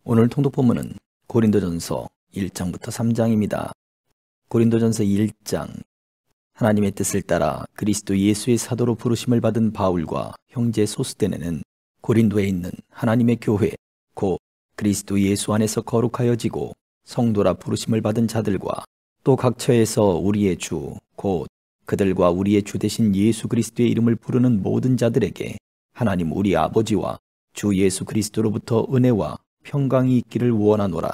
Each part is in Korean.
오늘 통독 본문은 고린도전서 1장부터 3장입니다. 고린도전서 1장. 하나님의 뜻을 따라 그리스도 예수의 사도로 부르심을 받은 바울과 형제 소스데네는 고린도에 있는 하나님의 교회 곧 그리스도 예수 안에서 거룩하여지고 성도라 부르심을 받은 자들과 또 각 처에서 우리의 주 곧 그들과 우리의 주 되신 예수 그리스도의 이름을 부르는 모든 자들에게 하나님 우리 아버지와 주 예수 그리스도로부터 은혜와 평강이 있기를 원하노라.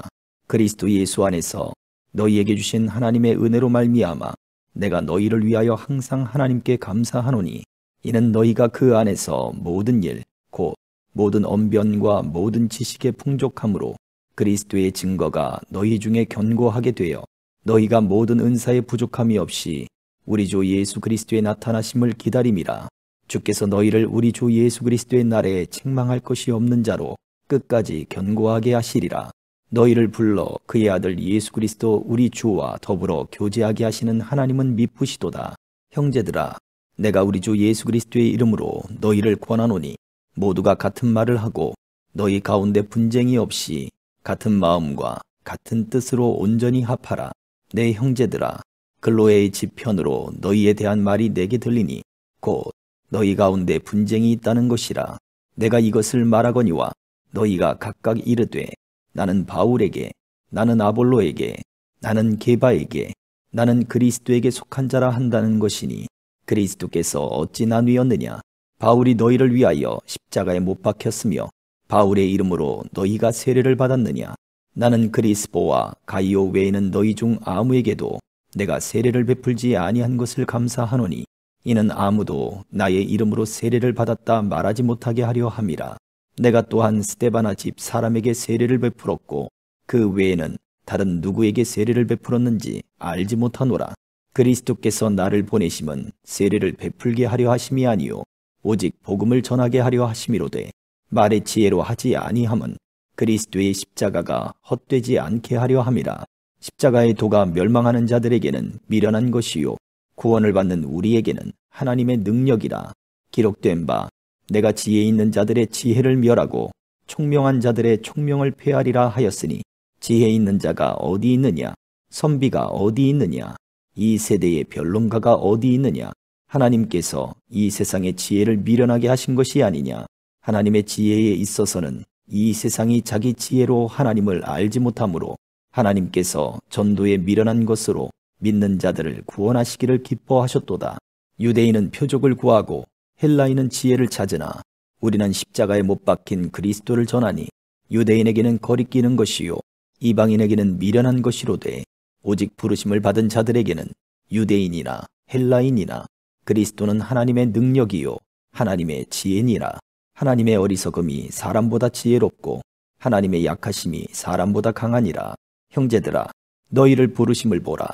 그리스도 예수 안에서 너희에게 주신 하나님의 은혜로 말미암아 내가 너희를 위하여 항상 하나님께 감사하노니 이는 너희가 그 안에서 모든 일 곧 모든 언변과 모든 지식의 풍족함으로 그리스도의 증거가 너희 중에 견고하게 되어 너희가 모든 은사의 부족함이 없이 우리 주 예수 그리스도의 나타나심을 기다림이라. 주께서 너희를 우리 주 예수 그리스도의 날에 책망할 것이 없는 자로 끝까지 견고하게 하시리라. 너희를 불러 그의 아들 예수 그리스도 우리 주와 더불어 교제하게 하시는 하나님은 미쁘시도다. 형제들아, 내가 우리 주 예수 그리스도의 이름으로 너희를 권하노니 모두가 같은 말을 하고 너희 가운데 분쟁이 없이 같은 마음과 같은 뜻으로 온전히 합하라. 내 형제들아, 글로에의 지편으로 너희에 대한 말이 내게 들리니 곧 너희 가운데 분쟁이 있다는 것이라. 내가 이것을 말하거니와 너희가 각각 이르되 나는 바울에게, 나는 아볼로에게, 나는 게바에게, 나는 그리스도에게 속한 자라 한다는 것이니 그리스도께서 어찌 나뉘었느냐? 바울이 너희를 위하여 십자가에 못 박혔으며 바울의 이름으로 너희가 세례를 받았느냐? 나는 그리스보와 가이오 외에는 너희 중 아무에게도 내가 세례를 베풀지 아니한 것을 감사하노니 이는 아무도 나의 이름으로 세례를 받았다 말하지 못하게 하려 함이라. 내가 또한 스데바나 집 사람에게 세례를 베풀었고 그 외에는 다른 누구에게 세례를 베풀었는지 알지 못하노라. 그리스도께서 나를 보내심은 세례를 베풀게 하려 하심이 아니요 오직 복음을 전하게 하려 하심이로되 말의 지혜로 하지 아니함은 그리스도의 십자가가 헛되지 않게 하려 함이라. 십자가의 도가 멸망하는 자들에게는 미련한 것이요 구원을 받는 우리에게는 하나님의 능력이라. 기록된 바 내가 지혜 있는 자들의 지혜를 멸하고 총명한 자들의 총명을 폐하리라 하였으니 지혜 있는 자가 어디 있느냐? 선비가 어디 있느냐? 이 세대의 변론가가 어디 있느냐? 하나님께서 이 세상의 지혜를 미련하게 하신 것이 아니냐? 하나님의 지혜에 있어서는 이 세상이 자기 지혜로 하나님을 알지 못하므로 하나님께서 전도에 미련한 것으로 믿는 자들을 구원하시기를 기뻐하셨도다. 유대인은 표적을 구하고 헬라인은 지혜를 찾으나 우리는 십자가에 못 박힌 그리스도를 전하니 유대인에게는 거리끼는 것이요 이방인에게는 미련한 것이로되 오직 부르심을 받은 자들에게는 유대인이나 헬라인이나 그리스도는 하나님의 능력이요 하나님의 지혜니라. 하나님의 어리석음이 사람보다 지혜롭고 하나님의 약하심이 사람보다 강하니라. 형제들아, 너희를 부르심을 보라.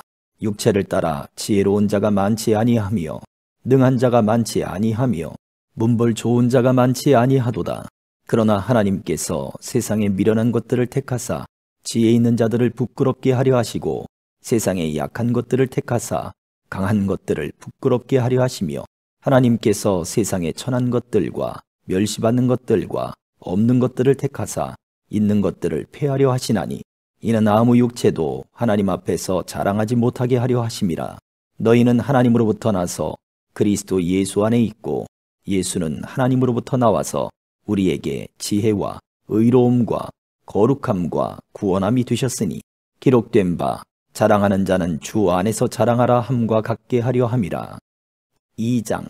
육체를 따라 지혜로운 자가 많지 아니하며 능한 자가 많지 아니하며 문벌 좋은 자가 많지 아니하도다. 그러나 하나님께서 세상의 미련한 것들을 택하사 지혜 있는 자들을 부끄럽게 하려 하시고 세상의 약한 것들을 택하사 강한 것들을 부끄럽게 하려 하시며 하나님께서 세상의 천한 것들과 멸시받는 것들과 없는 것들을 택하사 있는 것들을 폐하려 하시나니 이는 아무 육체도 하나님 앞에서 자랑하지 못하게 하려 하심이라. 너희는 하나님으로부터 나서 그리스도 예수 안에 있고 예수는 하나님으로부터 나와서 우리에게 지혜와 의로움과 거룩함과 구원함이 되셨으니 기록된 바 자랑하는 자는 주 안에서 자랑하라 함과 같게 하려 함이라. 2장.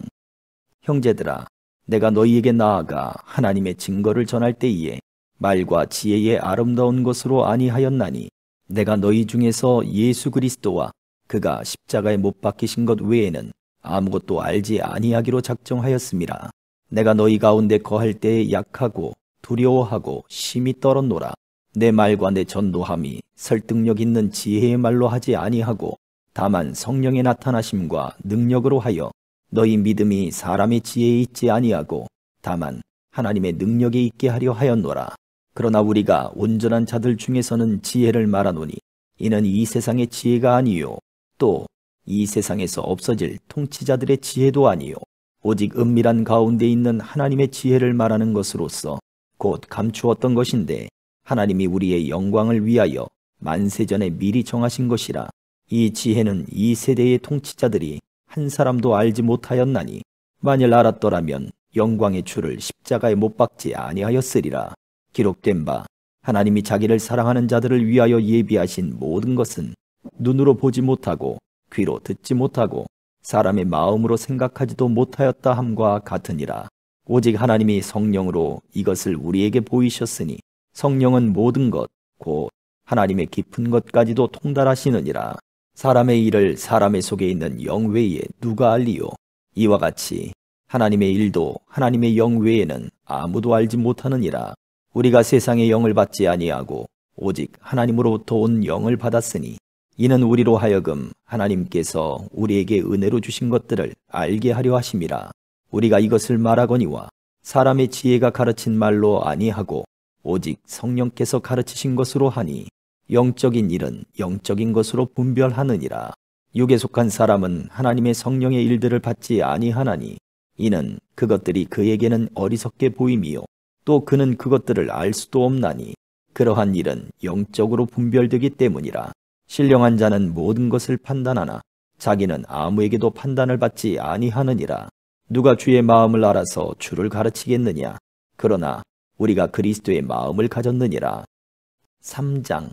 형제들아, 내가 너희에게 나아가 하나님의 증거를 전할 때에 말과 지혜의 아름다운 것으로 아니하였나니 내가 너희 중에서 예수 그리스도와 그가 십자가에 못 박히신 것 외에는 아무것도 알지 아니하기로 작정하였음이라. 내가 너희 가운데 거할 때에 약하고 두려워하고 심히 떨었노라. 내 말과 내 전도함이 설득력 있는 지혜의 말로 하지 아니하고 다만 성령의 나타나심과 능력으로 하여 너희 믿음이 사람의 지혜에 있지 아니하고 다만 하나님의 능력에 있게 하려 하였노라. 그러나 우리가 온전한 자들 중에서는 지혜를 말하노니 이는 이 세상의 지혜가 아니요 또 이 세상에서 없어질 통치자들의 지혜도 아니요 오직 은밀한 가운데 있는 하나님의 지혜를 말하는 것으로서 곧 감추었던 것인데 하나님이 우리의 영광을 위하여 만세전에 미리 정하신 것이라. 이 지혜는 이 세대의 통치자들이 한 사람도 알지 못하였나니 만일 알았더라면 영광의 주를 십자가에 못 박지 아니하였으리라. 기록된 바 하나님이 자기를 사랑하는 자들을 위하여 예비하신 모든 것은 눈으로 보지 못하고 귀로 듣지 못하고 사람의 마음으로 생각하지도 못하였다 함과 같으니라. 오직 하나님이 성령으로 이것을 우리에게 보이셨으니 성령은 모든 것 곧 하나님의 깊은 것까지도 통달하시느니라. 사람의 일을 사람의 속에 있는 영 외에 누가 알리요? 이와 같이 하나님의 일도 하나님의 영 외에는 아무도 알지 못하느니라. 우리가 세상의 영을 받지 아니하고 오직 하나님으로부터 온 영을 받았으니 이는 우리로 하여금 하나님께서 우리에게 은혜로 주신 것들을 알게 하려 하심이라. 우리가 이것을 말하거니와 사람의 지혜가 가르친 말로 아니하고 오직 성령께서 가르치신 것으로 하니 영적인 일은 영적인 것으로 분별하느니라. 육에 속한 사람은 하나님의 성령의 일들을 받지 아니하나니 이는 그것들이 그에게는 어리석게 보임이요 또 그는 그것들을 알 수도 없나니 그러한 일은 영적으로 분별되기 때문이라. 신령한 자는 모든 것을 판단하나 자기는 아무에게도 판단을 받지 아니하느니라. 누가 주의 마음을 알아서 주를 가르치겠느냐? 그러나 우리가 그리스도의 마음을 가졌느니라. 3장.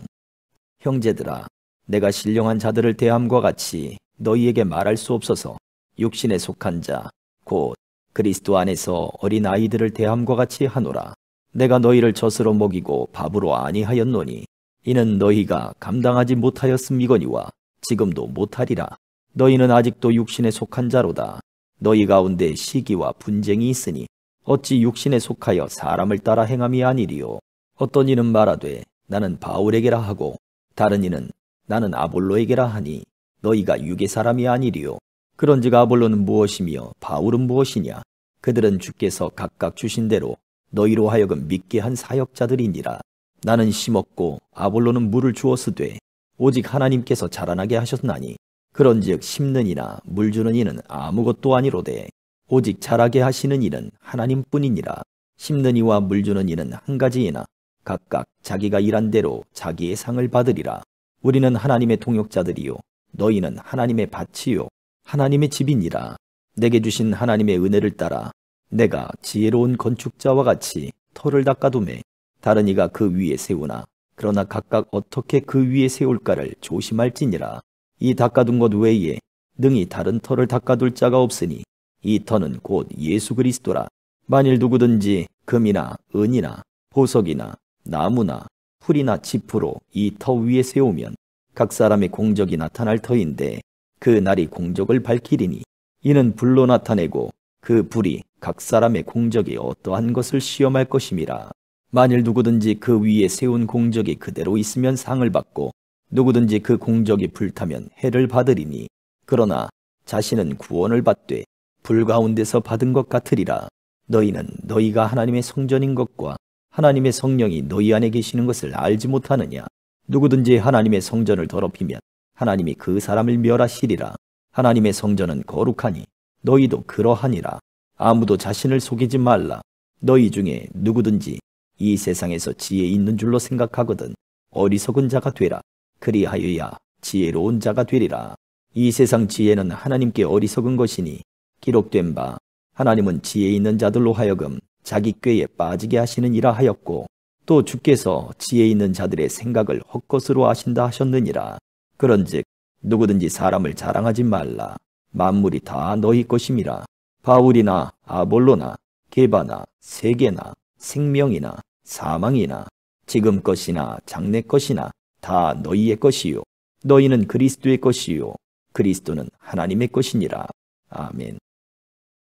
형제들아, 내가 신령한 자들을 대함과 같이 너희에게 말할 수 없어서 육신에 속한 자, 곧 그리스도 안에서 어린 아이들을 대함과 같이 하노라. 내가 너희를 젖으로 먹이고 밥으로 아니하였노니 이는 너희가 감당하지 못하였음이거니와 지금도 못하리라. 너희는 아직도 육신에 속한 자로다. 너희 가운데 시기와 분쟁이 있으니 어찌 육신에 속하여 사람을 따라 행함이 아니리요. 어떤 이는 말하되 나는 바울에게라 하고 다른 이는 나는 아볼로에게라 하니 너희가 육의 사람이 아니리요. 그런즉 아볼로는 무엇이며 바울은 무엇이냐? 그들은 주께서 각각 주신 대로 너희로 하여금 믿게 한 사역자들이니라. 나는 심었고 아볼로는 물을 주었으되 오직 하나님께서 자라나게 하셨나니 그런즉 심는 이나 물 주는 이는 아무것도 아니로되 오직 자라게 하시는 이는 하나님뿐이니라. 심는 이와 물 주는 이는 한 가지이나 각각 자기가 일한 대로 자기의 상을 받으리라. 우리는 하나님의 동역자들이요 너희는 하나님의 밭이요 하나님의 집이니라. 내게 주신 하나님의 은혜를 따라 내가 지혜로운 건축자와 같이 터를 닦아두매 다른 이가 그 위에 세우나 그러나 각각 어떻게 그 위에 세울까를 조심할지니라. 이 닦아둔 것 외에 능히 다른 터를 닦아둘 자가 없으니 이 터는 곧 예수 그리스도라. 만일 누구든지 금이나 은이나 보석이나 나무나 풀이나 짚으로 이 터 위에 세우면 각 사람의 공적이 나타날 터인데 그 날이 공적을 밝히리니 이는 불로 나타내고 그 불이 각 사람의 공적이 어떠한 것을 시험할 것임이라. 만일 누구든지 그 위에 세운 공적이 그대로 있으면 상을 받고 누구든지 그 공적이 불타면 해를 받으리니 그러나 자신은 구원을 받되 불 가운데서 받은 것 같으리라. 너희는 너희가 하나님의 성전인 것과 하나님의 성령이 너희 안에 계시는 것을 알지 못하느냐? 누구든지 하나님의 성전을 더럽히면 하나님이 그 사람을 멸하시리라. 하나님의 성전은 거룩하니 너희도 그러하니라. 아무도 자신을 속이지 말라. 너희 중에 누구든지 이 세상에서 지혜 있는 줄로 생각하거든 어리석은 자가 되라. 그리하여야 지혜로운 자가 되리라. 이 세상 지혜는 하나님께 어리석은 것이니 기록된 바 하나님은 지혜 있는 자들로 하여금 자기 꾀에 빠지게 하시느니라 하였고 또 주께서 지혜 있는 자들의 생각을 헛것으로 하신다 하셨느니라. 그런즉 누구든지 사람을 자랑하지 말라. 만물이 다 너희 것임이라. 바울이나 아볼로나 게바나 세계나 생명이나 사망이나 지금 것이나 장래 것이나 다 너희의 것이요 너희는 그리스도의 것이요 그리스도는 하나님의 것이니라. 아멘.